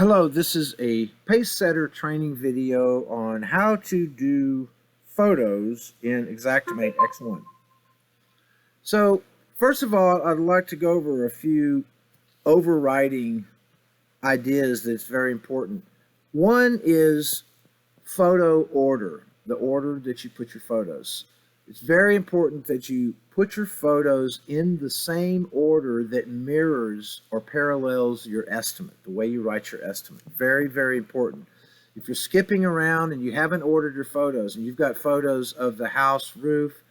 Hello, this is a Pacesetter training video on how to do photos in Xactimate X1. So, first of all, I'd like to go over a few overriding ideas that's very important. One is photo order, the order that you put your photos. It's very important that you put your photos in the same order that mirrors or parallels your estimate, the way you write your estimate. Very, very important. If you're skipping around and you haven't ordered your photos, and you've got photos of the house roof,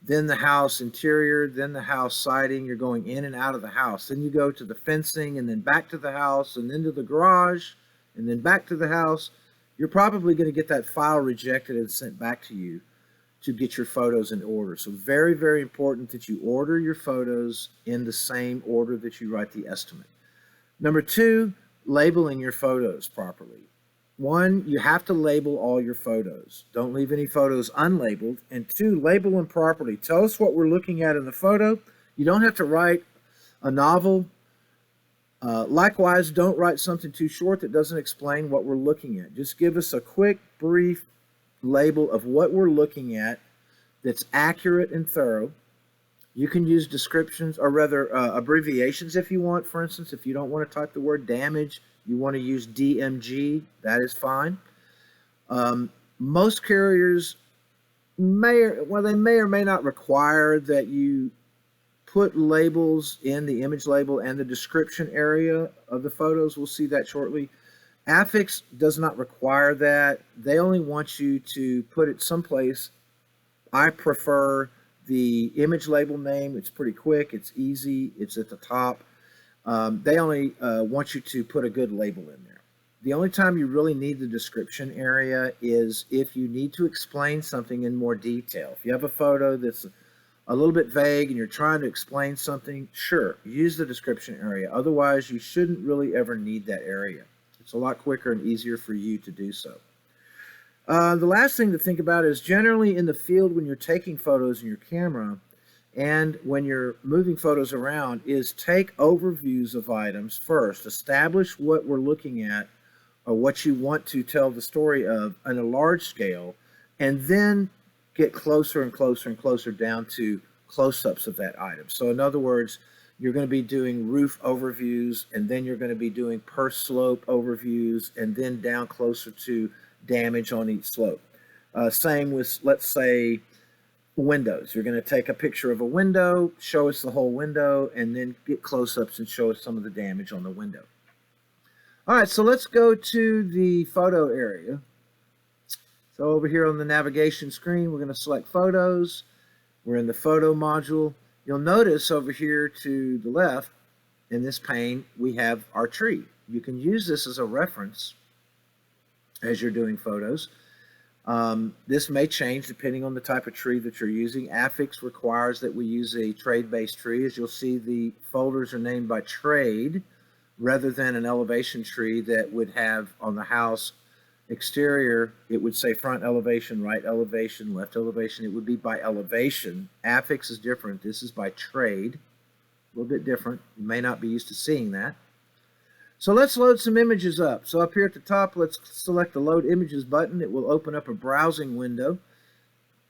then the house interior, then the house siding, you're going in and out of the house. Then you go to the fencing and then back to the house and then to the garage and then back to the house. You're probably going to get that file rejected and sent back to you to get your photos in order. So very, very important that you order your photos in the same order that you write the estimate. Number two, labeling your photos properly. One, you have to label all your photos. Don't leave any photos unlabeled. And two, label them properly. Tell us what we're looking at in the photo. You don't have to write a novel. Likewise, don't write something too short that doesn't explain what we're looking at. Just give us a quick, brief label of what we're looking at that's accurate and thorough. You can use descriptions, or rather abbreviations if you want. For instance, if you don't want to type the word damage, you want to use DMG, that is fine. Most carriers may or may not require that you put labels in the image label and the description area of the photos. We'll see that shortly. Affix does not require that. They only want you to put it someplace. I prefer the image label name. It's pretty quick. It's easy. It's at the top. They only want you to put a good label in there. The only time you really need the description area is if you need to explain something in more detail. If you have a photo that's a little bit vague and you're trying to explain something, sure, use the description area. Otherwise, you shouldn't really ever need that area. It's a lot quicker and easier for you to do so. The last thing to think about is generally in the field when you're taking photos in your camera and when you're moving photos around is take overviews of items first. Establish what we're looking at or what you want to tell the story of on a large scale, and then get closer and closer and closer down to close-ups of that item. So in other words, you're going to be doing roof overviews, and then you're going to be doing per slope overviews, and then down closer to damage on each slope. Same with, let's say, windows. You're going to take a picture of a window, show us the whole window, and then get close-ups and show us some of the damage on the window. All right, so let's go to the photo area. So over here on the navigation screen, we're going to select photos. We're in the photo module. You'll notice over here to the left in this pane, we have our tree. You can use this as a reference as you're doing photos. This may change depending on the type of tree that you're using. Affix requires that we use a trade-based tree. As you'll see, the folders are named by trade rather than an elevation tree that would have on the house exterior, it would say front elevation, right elevation, left elevation. It would be by elevation. Affix is different. This is by trade. A little bit different. You may not be used to seeing that. So let's load some images up. So up here at the top, let's select the Load Images button. It will open up a browsing window.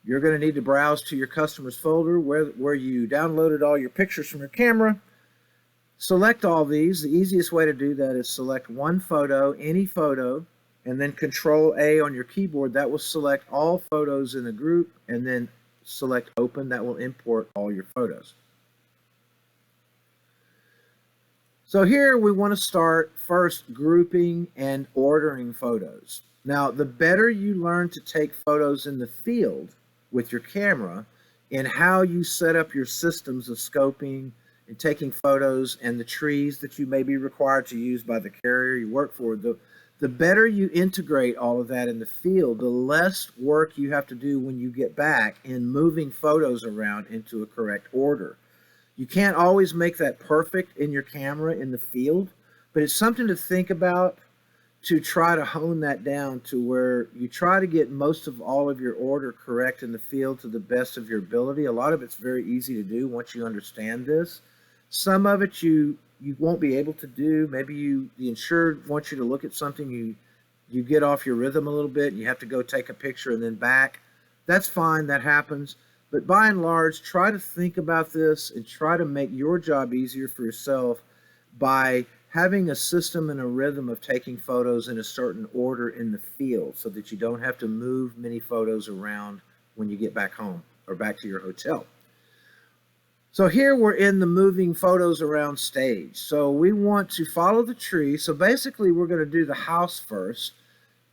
You're going to need to browse to your customers folder where you downloaded all your pictures from your camera. Select all these. The easiest way to do that is select one photo, any photo, and then Control A on your keyboard. That will select all photos in the group, and then select Open. That will import all your photos. So here we want to start first grouping and ordering photos. Now, the better you learn to take photos in the field with your camera and how you set up your systems of scoping and taking photos and the trees that you may be required to use by the carrier you work for, the better you integrate all of that in the field, the less work you have to do when you get back in moving photos around into a correct order. You can't always make that perfect in your camera in the field, but it's something to think about to try to hone that down to where you try to get most of all of your order correct in the field to the best of your ability. A lot of it's very easy to do once you understand this. Some of it you you won't be able to do. Maybe the insured wants you to look at something, you get off your rhythm a little bit, and you have to go take a picture and then back. That's fine, that happens. But by and large, try to think about this and try to make your job easier for yourself by having a system and a rhythm of taking photos in a certain order in the field so that you don't have to move many photos around when you get back home or back to your hotel. So here we're in the moving photos around stage. So we want to follow the tree. So basically we're going to do the house first.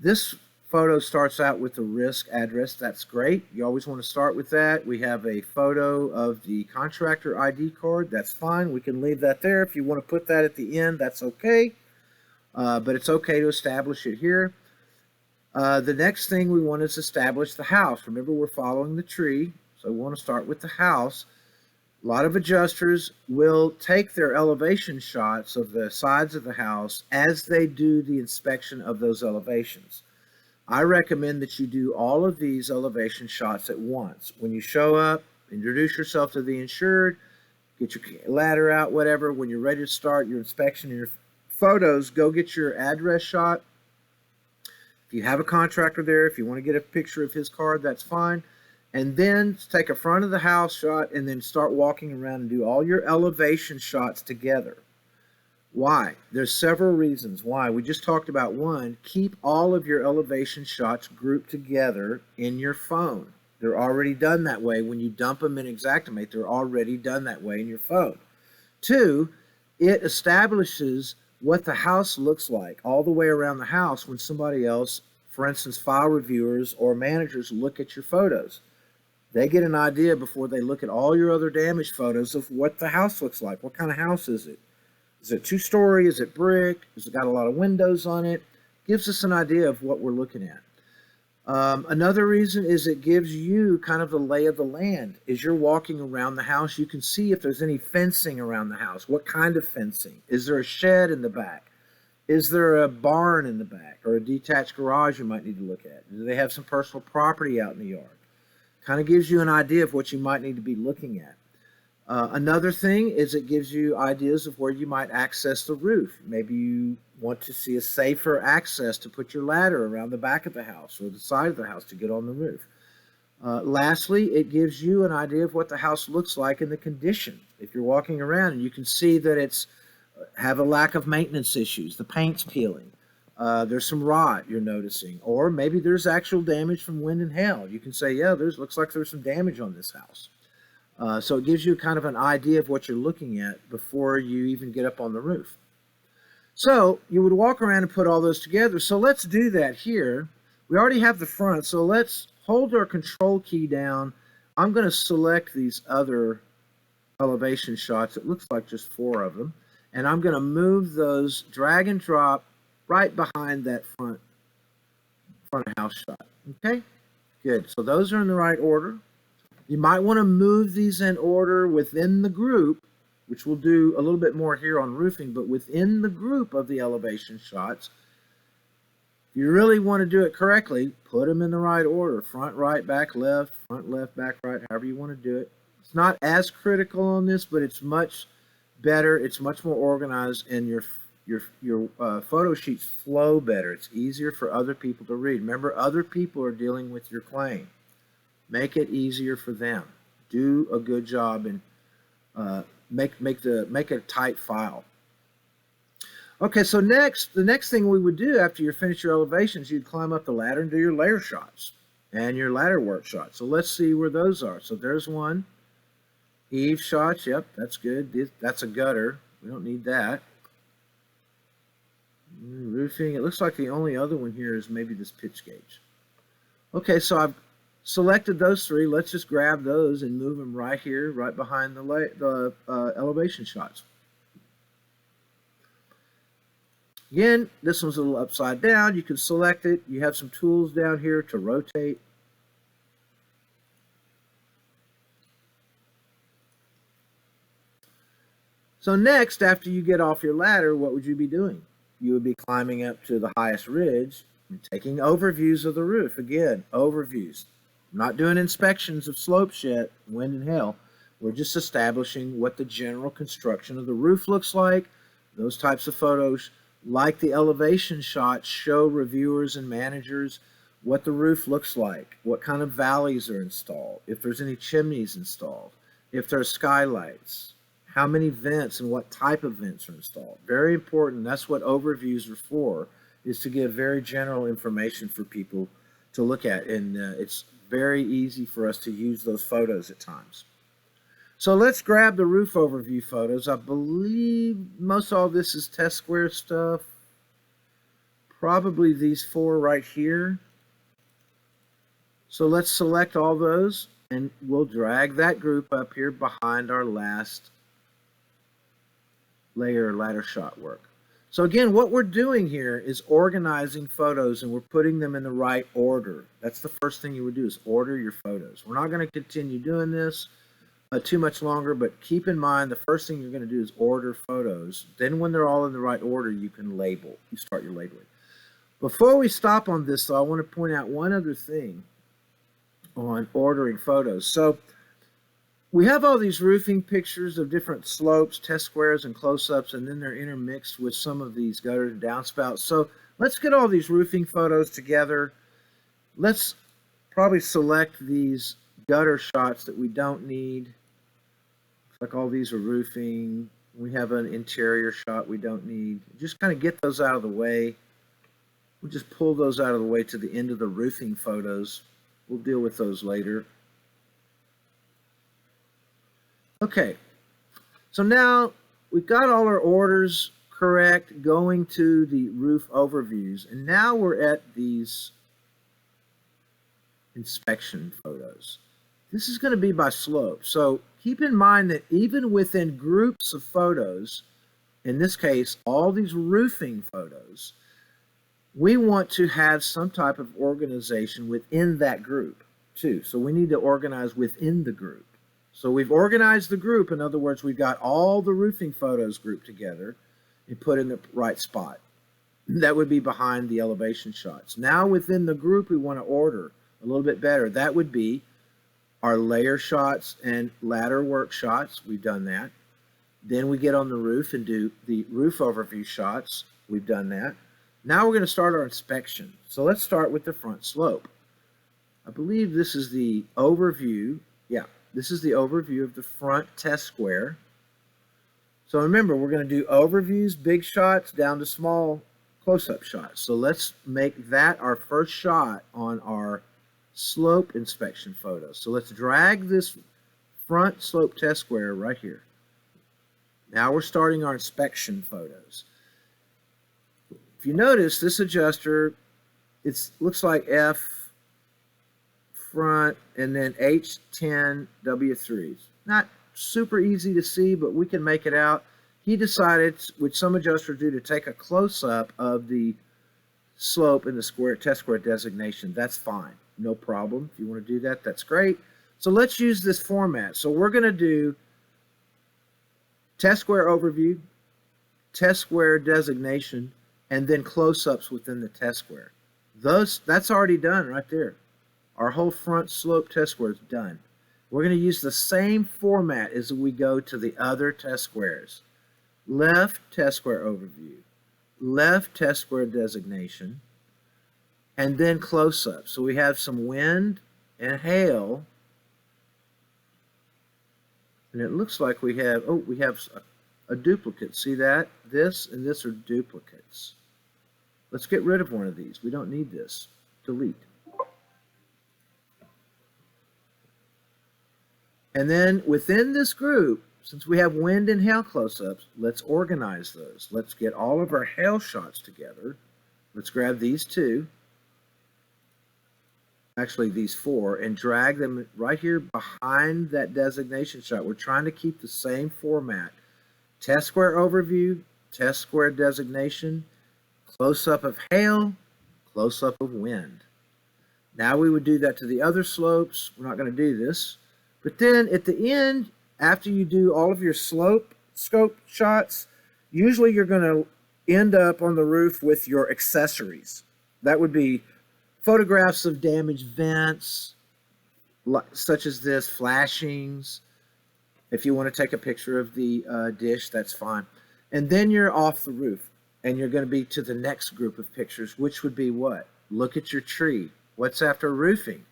This photo starts out with the risk address. That's great. You always want to start with that. We have a photo of the contractor ID card. That's fine. We can leave that there. If you want to put that at the end, that's okay. But it's okay to establish it here. The next thing we want is establish the house. Remember, we're following the tree, so we want to start with the house. A lot of adjusters will take their elevation shots of the sides of the house as they do the inspection of those elevations. I recommend that you do all of these elevation shots at once. When you show up, introduce yourself to the insured, get your ladder out, whatever. When you're ready to start your inspection and your photos, go get your address shot. If you have a contractor there, if you want to get a picture of his card, that's fine. And then take a front of the house shot and then start walking around and do all your elevation shots together. Why? There's several reasons why. We just talked about one. Keep all of your elevation shots grouped together in your phone. They're already done that way. When you dump them in Xactimate, they're already done that way in your phone. Two, it establishes what the house looks like all the way around the house when somebody else, for instance, file reviewers or managers, look at your photos. They get an idea before they look at all your other damaged photos of what the house looks like. What kind of house is it? Is it two-story? Is it brick? Has it got a lot of windows on it? Gives us an idea of what we're looking at. Another reason is it gives you kind of the lay of the land. As you're walking around the house, you can see if there's any fencing around the house. What kind of fencing? Is there a shed in the back? Is there a barn in the back or a detached garage you might need to look at? Do they have some personal property out in the yard? Kind of gives you an idea of what you might need to be looking at. Another thing is it gives you ideas of where you might access the roof. Maybe you want to see a safer access to put your ladder around the back of the house or the side of the house to get on the roof. Lastly, it gives you an idea of what the house looks like in the condition. If you're walking around and you can see that it's have a lack of maintenance issues, the paint's peeling, there's some rot you're noticing, or maybe there's actual damage from wind and hail. You can say, yeah, looks like there's some damage on this house. So it gives you kind of an idea of what you're looking at before you even get up on the roof. So you would walk around and put all those together. So let's do that here. We already have the front, so let's hold our control key down. I'm going to select these other elevation shots. It looks like just 4 of them. And I'm going to move those, drag and drop right behind that front of house shot. Okay, good. So those are in the right order. You might want to move these in order within the group, which we'll do a little bit more here on roofing, but within the group of the elevation shots. If you really want to do it correctly, put them in the right order. Front, right, back, left, front, left, back, right, however you want to do it. It's not as critical on this, but it's much better. It's much more organized, and your photo sheets flow better. It's easier for other people to read. Remember, other people are dealing with your claim. Make it easier for them. Do a good job and make a tight file. Okay, so the next thing we would do after you finish your elevations, you'd climb up the ladder and do your layer shots and your ladder work shots. So let's see where those are. So there's one. Eave shots, yep, that's good. That's a gutter. We don't need that. Roofing, it looks like the only other one here is maybe this pitch gauge. Okay, so I've selected those 3. Let's just grab those and move them right here, right behind the elevation shots. Again, this one's a little upside down. You can select it. You have some tools down here to rotate. So next, after you get off your ladder, what would you be doing? You would be climbing up to the highest ridge and taking overviews of the roof. Again, overviews. I'm not doing inspections of slopes yet, wind and hail. We're just establishing what the general construction of the roof looks like, Those types of photos, like the elevation shots, show reviewers and managers what the roof looks like, what kind of valleys are installed, if there's any chimneys installed, if there are skylights, how many vents and what type of vents are installed. Very important. That's what overviews are for, is to give very general information for people to look at. And it's very easy for us to use those photos at times. So let's grab the roof overview photos. I believe most all this is test square stuff. Probably these four right here. So let's select all those, and we'll drag that group up here behind our last layer ladder shot work. So again, what we're doing here is organizing photos, and we're putting them in the right order. That's the first thing you would do, is order your photos. We're not going to continue doing this too much longer, but keep in mind the first thing you're going to do is order photos. Then when they're all in the right order, you can label. You start your labeling. Before we stop on this, though, I want to point out one other thing on ordering photos. So we have all these roofing pictures of different slopes, test squares, and close-ups, and then they're intermixed with some of these gutter and downspouts. So let's get all these roofing photos together. Let's probably select these gutter shots that we don't need. Like all these are roofing. We have an interior shot we don't need. Just kind of get those out of the way. We'll just pull those out of the way to the end of the roofing photos. We'll deal with those later. Okay, so now we've got all our orders correct going to the roof overviews, and now we're at these inspection photos. This is going to be by slope, so keep in mind that even within groups of photos, in this case all these roofing photos, we want to have some type of organization within that group too. So we need to organize within the group. So we've organized the group. In other words, we've got all the roofing photos grouped together and put in the right spot. That would be behind the elevation shots. Now within the group, we want to order a little bit better. That would be our layer shots and ladder work shots. We've done that. Then we get on the roof and do the roof overview shots. We've done that. Now we're going to start our inspection. So let's start with the front slope. I believe this is the overview. Yeah, this is the overview of the front test square. So remember, we're going to do overviews, big shots, down to small close-up shots. So let's make that our first shot on our slope inspection photo. So let's drag this front slope test square right here. Now we're starting our inspection photos. If you notice, this adjuster, it looks like F front and then H10 W3s. Not super easy to see, but we can make it out. He decided, which some adjusters do, to take a close-up of the slope in the square test square designation. That's fine, no problem. If you want to do that, that's great. So let's use this format. So we're going to do test square overview, test square designation, and then close-ups within the test square. That's already done right there. Our whole front slope test square is done. We're going to use the same format as we go to the other test squares. Left test square overview, left test square designation, and then close-up. So we have some wind and hail, and it looks like we have a duplicate. See that? This and this are duplicates. Let's get rid of one of these. We don't need this. Delete. And then within this group, since we have wind and hail close-ups, let's organize those. Let's get all of our hail shots together. Let's grab these two, actually these four, and drag them right here behind that designation shot. We're trying to keep the same format. Test square overview, test square designation, close-up of hail, close-up of wind. Now we would do that to the other slopes. We're not going to do this. But then at the end, after you do all of your slope scope shots, usually you're going to end up on the roof with your accessories. That would be photographs of damaged vents, such as this, flashings. If you want to take a picture of the dish, that's fine. And then you're off the roof and you're going to be to the next group of pictures, which would be what? Look at your tree. What's after roofing?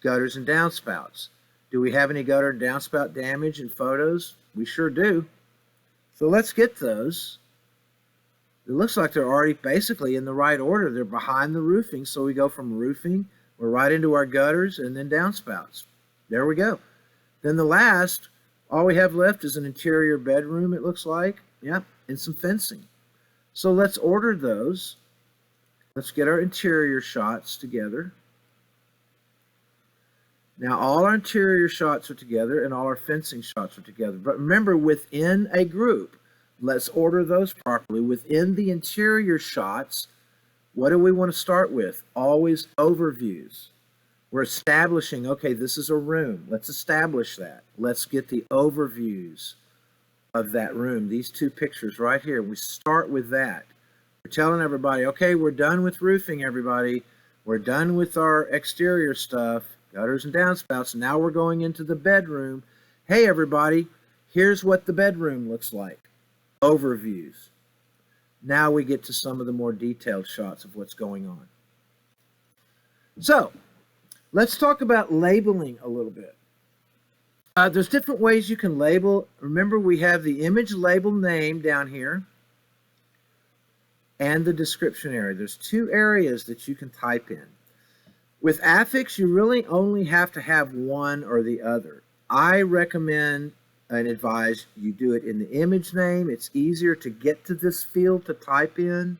Gutters and downspouts. Do we have any gutter and downspout damage in photos? We sure do. So let's get those. It looks like they're already basically in the right order. They're behind the roofing. So we go from roofing, we're right into our gutters and then downspouts. There we go. Then the last, all we have left is an interior bedroom, it looks like. Yep, and some fencing. So let's order those. Let's get our interior shots together. Now all our interior shots are together and all our fencing shots are together. But remember, within a group, let's order those properly. Within the interior shots, what do we want to start with? Always overviews. We're establishing, okay, this is a room. Let's establish that. Let's get the overviews of that room. These two pictures right here. We start with that. We're telling everybody, okay, we're done with roofing, everybody. We're done with our exterior stuff, gutters and downspouts. Now we're going into the bedroom. Hey, everybody, here's what the bedroom looks like. Overviews. Now we get to some of the more detailed shots of what's going on. So, let's talk about labeling a little bit. There's different ways you can label. Remember, we have the image label name down here and the description area. There's two areas that you can type in. With affix, you really only have to have one or the other. I recommend and advise you do it in the image name. It's easier to get to this field to type in,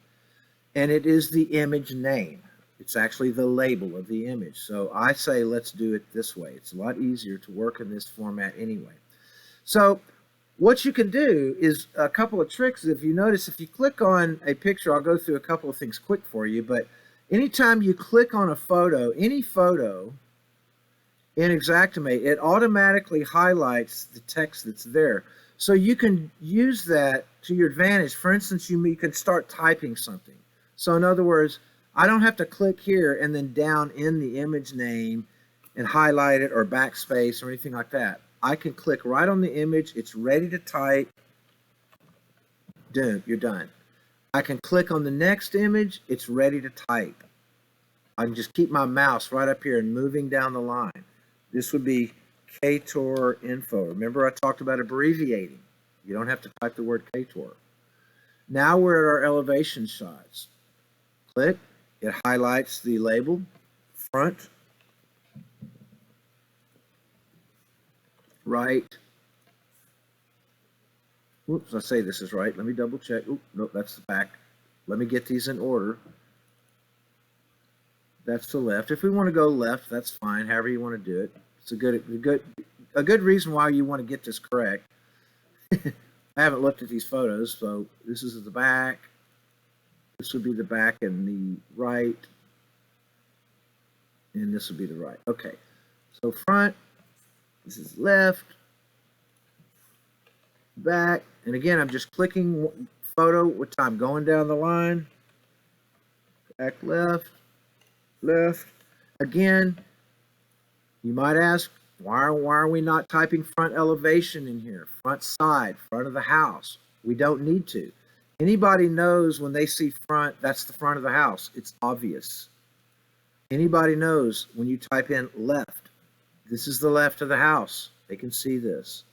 and it is the image name. It's actually the label of the image. So I say let's do it this way. It's a lot easier to work in this format anyway. So what you can do is a couple of tricks. If you notice, if you click on a picture, I'll go through a couple of things quick for you, but anytime you click on a photo, any photo in Xactimate, it automatically highlights the text that's there. So you can use that to your advantage. For instance, you can start typing something. So in other words, I don't have to click here and then down in the image name and highlight it or backspace or anything like that. I can click right on the image. It's ready to type. Done. You're done. I can click on the next image. It's ready to type. I can just keep my mouse right up here and moving down the line. This would be KTOR info. Remember I talked about abbreviating. You don't have to type the word KTOR. Now we're at our elevation shots. Click. It highlights the label, front, right. Oops, I say this is right. Let me double check. Oop, nope, that's the back. Let me get these in order. That's the left. If we want to go left, that's fine. However you want to do it. It's a good reason why you want to get this correct. I haven't looked at these photos, so this is the back. This would be the back and the right, and this would be the right. Okay, so front, this is left, back, and again, I'm just clicking photo with time going down the line, back left, left. Again, you might ask, why are we not typing front elevation in here? Front side, front of the house. We don't need to. Anybody knows when they see front, that's the front of the house. It's obvious. Anybody knows when you type in left, this is the left of the house. They can see this.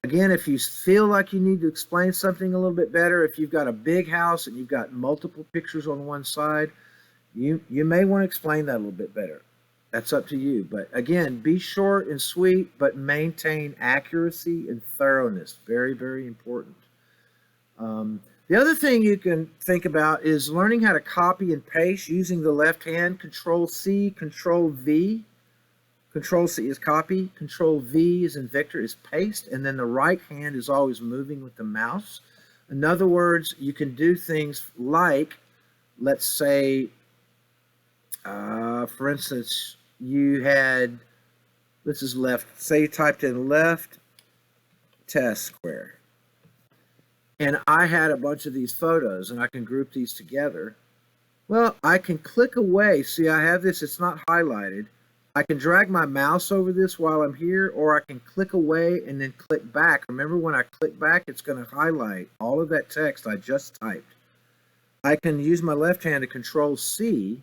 Again, if you feel like you need to explain something a little bit better, if you've got a big house and you've got multiple pictures on one side, you may want to explain that a little bit better. That's up to you. But again, be short and sweet, but maintain accuracy and thoroughness. Very, very important. The other thing you can think about is learning how to copy and paste using the left hand. Control-C, Control-V. Control-C is copy. Control-V is in Victor, is paste. And then the right hand is always moving with the mouse. In other words, you can do things like, let's say, for instance, you had, this is left, say you typed in left test square. And I had a bunch of these photos, and I can group these together. Well, I can click away. See, I have this, it's not highlighted. I can drag my mouse over this while I'm here, or I can click away and then click back. Remember, when I click back, it's going to highlight all of that text I just typed. I can use my left hand to Control C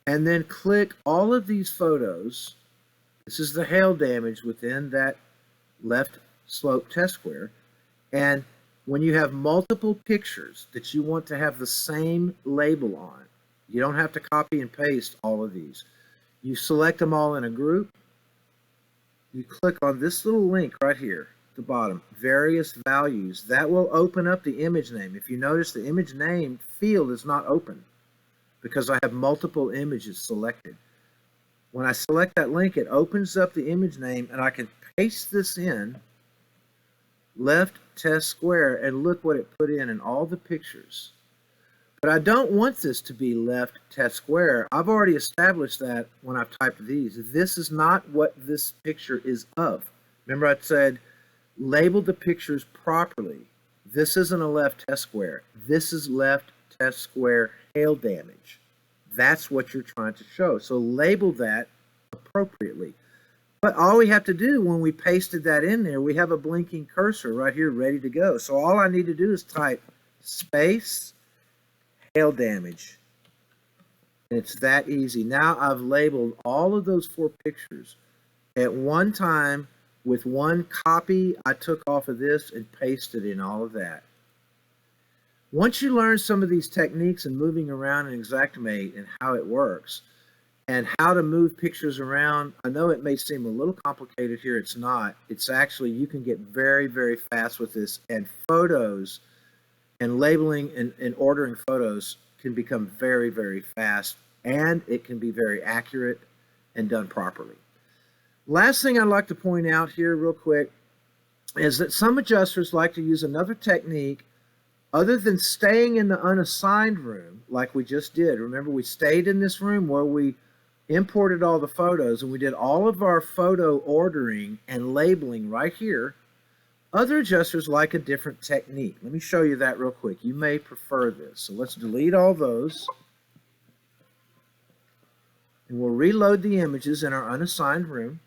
and then click all of these photos. This is the hail damage within that left slope test square. And when you have multiple pictures that you want to have the same label on, you don't have to copy and paste all of these. You select them all in a group. You click on this little link right here at the bottom, various values. That will open up the image name. If you notice, the image name field is not open because I have multiple images selected. When I select that link, it opens up the image name, and I can paste this in, left test square, and look what it put in all the pictures. But I don't want this to be left test square. I've already established that when I've typed these. This is not what this picture is of. Remember, I said label the pictures properly. This isn't a left test square. This is left test square hail damage. That's what you're trying to show. So label that appropriately. But all we have to do when we pasted that in there, we have a blinking cursor right here ready to go. So all I need to do is type space hail damage. And it's that easy. Now I've labeled all of those 4 pictures at one time with one copy I took off of this and pasted in all of that. Once you learn some of these techniques and moving around in Xactimate and how it works and how to move pictures around, I know it may seem a little complicated here. It's not. It's actually, you can get very, very fast with this, and photos and labeling and ordering photos can become very, very fast, and it can be very accurate and done properly. Last thing I'd like to point out here real quick is that some adjusters like to use another technique other than staying in the unassigned room like we just did. Remember, we stayed in this room where we imported all the photos and we did all of our photo ordering and labeling right here. Other adjusters like a different technique. Let me show you that real quick. You may prefer this. So let's delete all those. And we'll reload the images in our unassigned room.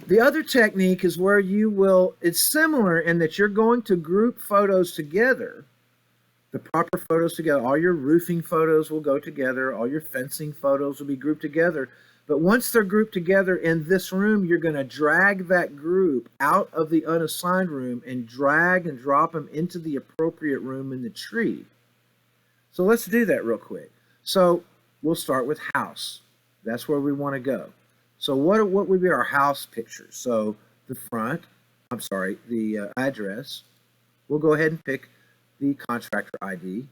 The other technique is where you will, it's similar in that you're going to group photos together, the proper photos together. All your roofing photos will go together. All your fencing photos will be grouped together. But once they're grouped together in this room, you're going to drag that group out of the unassigned room and drag and drop them into the appropriate room in the tree. So let's do that real quick. So we'll start with house. That's where we want to go. So what would be our house pictures? So the front, the address. We'll go ahead and pick the contractor ID.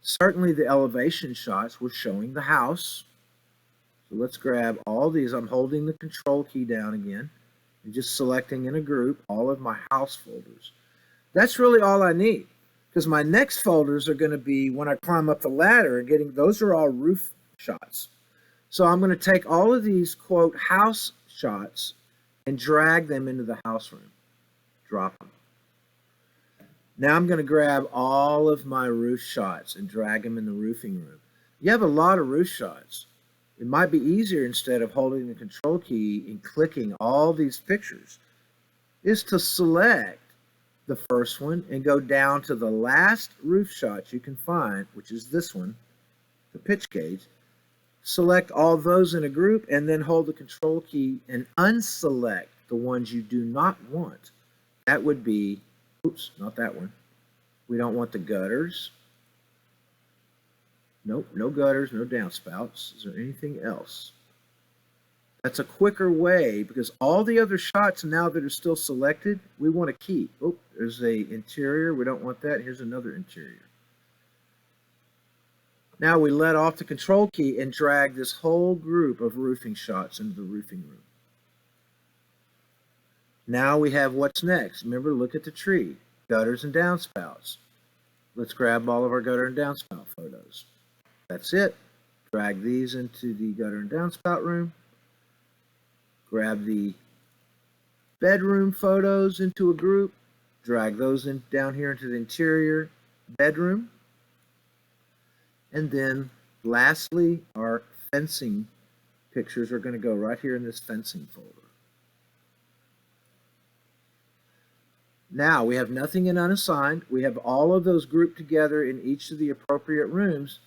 Certainly the elevation shots, we're showing the house. So let's grab all these. I'm holding the control key down again and just selecting in a group all of my house folders. That's really all I need, because my next folders are going to be when I climb up the ladder and getting, those are all roof shots. So I'm going to take all of these, quote, house shots and drag them into the house room. Drop them. Now I'm going to grab all of my roof shots and drag them in the roofing room. You have a lot of roof shots. It might be easier, instead of holding the control key and clicking all these pictures, is to select the first one and go down to the last roof shot you can find, which is this one, the pitch gauge. Select all those in a group and then hold the control key and unselect the ones you do not want. That would be, oops, not that one. We don't want the gutters. Nope, no gutters, no downspouts. Is there anything else? That's a quicker way, because all the other shots now that are still selected, we want to keep. Oh, there's a interior. We don't want that. Here's another interior. Now we let off the control key and drag this whole group of roofing shots into the roofing room. Now we have what's next. Remember, look at the tree. Gutters and downspouts. Let's grab all of our gutter and downspout photos. That's it. Drag these into the gutter and downspout room. Grab the bedroom photos into a group. Drag those in down here into the interior bedroom. And then lastly, our fencing pictures are going to go right here in this fencing folder. Now we have nothing in unassigned. We have all of those grouped together in each of the appropriate rooms.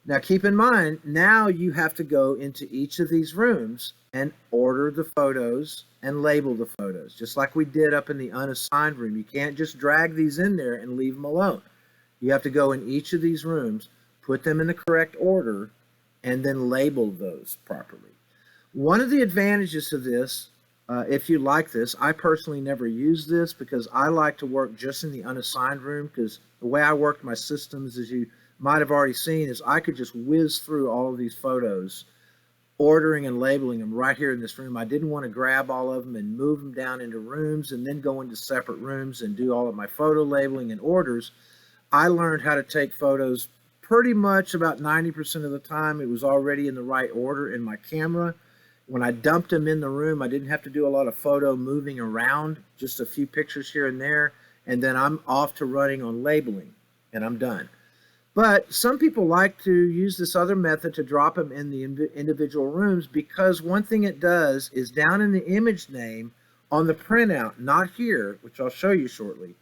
Now keep in mind, now you have to go into each of these rooms and order the photos and label the photos, just like we did up in the unassigned room. You can't just drag these in there and leave them alone. You have to go in each of these rooms, put them in the correct order, and then label those properly. One of the advantages of this, if you like this, I personally never use this because I like to work just in the unassigned room, because the way I work my systems, as you might have already seen, is I could just whiz through all of these photos, ordering and labeling them right here in this room. I didn't want to grab all of them and move them down into rooms and then go into separate rooms and do all of my photo labeling and orders. I learned how to take photos pretty much about 90% of the time. It was already in the right order in my camera. When I dumped them in the room, I didn't have to do a lot of photo moving around, just a few pictures here and there, and then I'm off to running on labeling, and I'm done. But some people like to use this other method to drop them in the individual rooms, because one thing it does is down in the image name on the printout, not here, which I'll show you shortly,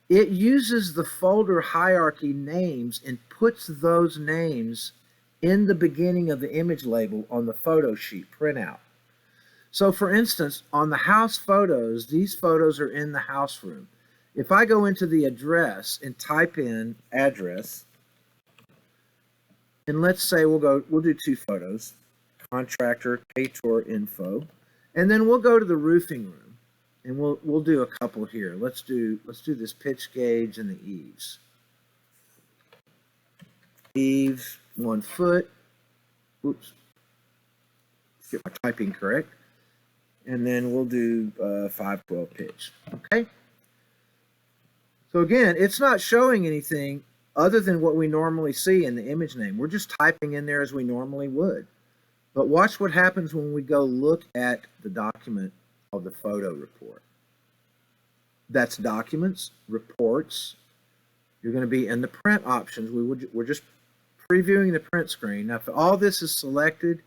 it uses the folder hierarchy names and puts those names in the beginning of the image label on the photo sheet printout. So for instance, on the house photos, these photos are in the house room. If I go into the address and type in address, and let's say we'll do 2 photos, contractor, Pator info, and then we'll go to the roofing room, and we'll do a couple here. Let's do this pitch gauge and the eaves. Eaves 1 foot. Oops. Get my typing correct. And then we'll do 512 pitch. Okay. So again, it's not showing anything other than what we normally see in the image name. We're just typing in there as we normally would. But watch what happens when we go look at the document of the photo report. That's documents, reports. You're going to be in the print options. We're just previewing the print screen. Now, if all this is selected,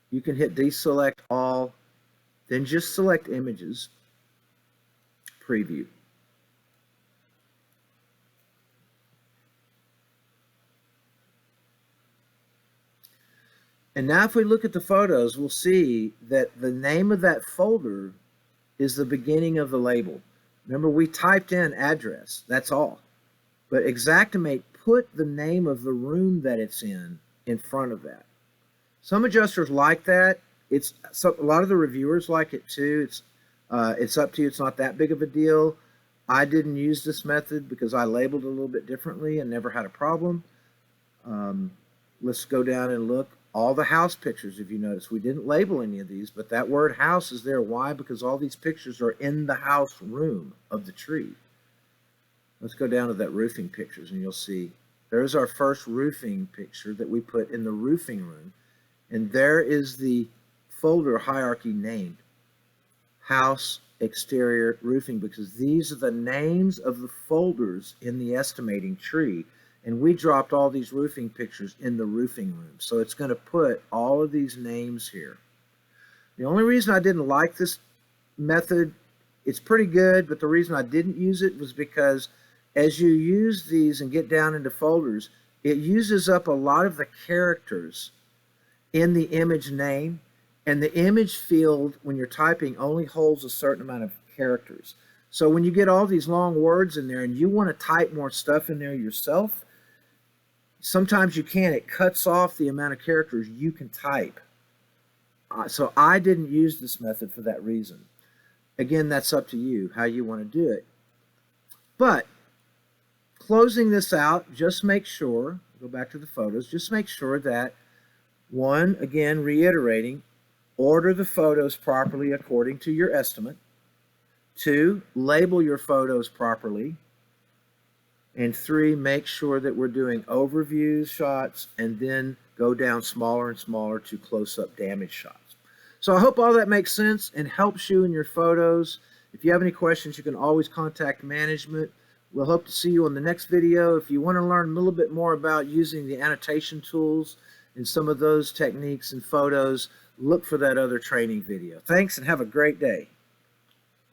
you can hit deselect all, then just select images, preview. And now if we look at the photos, we'll see that the name of that folder is the beginning of the label. Remember, we typed in address, that's all. But Xactimate put the name of the room that it's in front of that. Some adjusters like that. A lot of the reviewers like it too. It's up to you. It's not that big of a deal. I didn't use this method because I labeled a little bit differently and never had a problem. Let's go down and look. All the house pictures, if you notice, we didn't label any of these, but that word house is there. Why? Because all these pictures are in the house room of the tree. Let's go down to that roofing pictures, and you'll see there's our first roofing picture that we put in the roofing room. And there is the folder hierarchy named house, exterior, roofing, because these are the names of the folders in the estimating tree. And we dropped all these roofing pictures in the roofing room. So it's going to put all of these names here. The only reason I didn't like this method, it's pretty good, but the reason I didn't use it was because as you use these and get down into folders, it uses up a lot of the characters in the image name. And the image field, when you're typing, only holds a certain amount of characters. So when you get all these long words in there and you want to type more stuff in there yourself, sometimes you can't. It cuts off the amount of characters you can type. So I didn't use this method for that reason. Again, that's up to you, how you want to do it. But closing this out, just make sure, go back to the photos, just make sure that, one, again, reiterating, order the photos properly according to your estimate. 2, label your photos properly. And 3, make sure that we're doing overview shots and then go down smaller and smaller to close-up damage shots. So I hope all that makes sense and helps you in your photos. If you have any questions, you can always contact management. We'll hope to see you on the next video. If you want to learn a little bit more about using the annotation tools and some of those techniques and photos, look for that other training video. Thanks and have a great day.